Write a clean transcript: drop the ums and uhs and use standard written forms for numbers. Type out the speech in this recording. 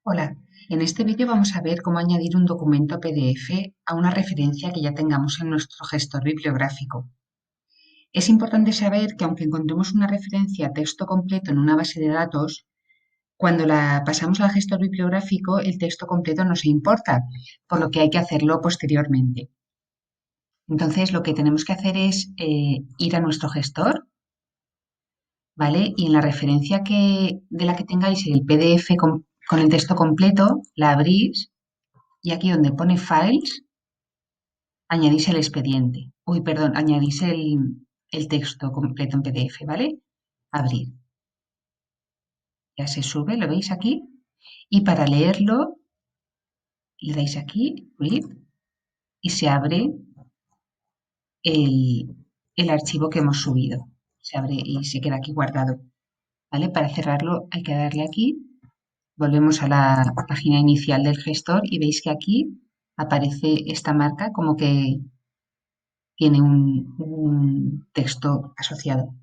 Hola, en este vídeo vamos a ver cómo añadir un documento PDF a una referencia que ya tengamos en nuestro gestor bibliográfico. Es importante saber que aunque encontremos una referencia texto completo en una base de datos, cuando la pasamos al gestor bibliográfico el texto completo no se importa, por lo que hay que hacerlo posteriormente. Entonces lo que tenemos que hacer es ir a nuestro gestor, ¿vale? Y en la referencia de la que tengáis el PDF con el texto completo, la abrís y aquí donde pone Files, añadís el expediente. Uy, perdón, añadís el texto completo en PDF, ¿vale? Abrir. Ya se sube, ¿lo veis aquí? Y para leerlo, le dais aquí, Read, y se abre el, el archivo que hemos subido. Se abre y se queda aquí guardado, ¿vale? Para cerrarlo hay que darle aquí. Volvemos a la página inicial del gestor y veis que aquí aparece esta marca como que tiene un texto asociado.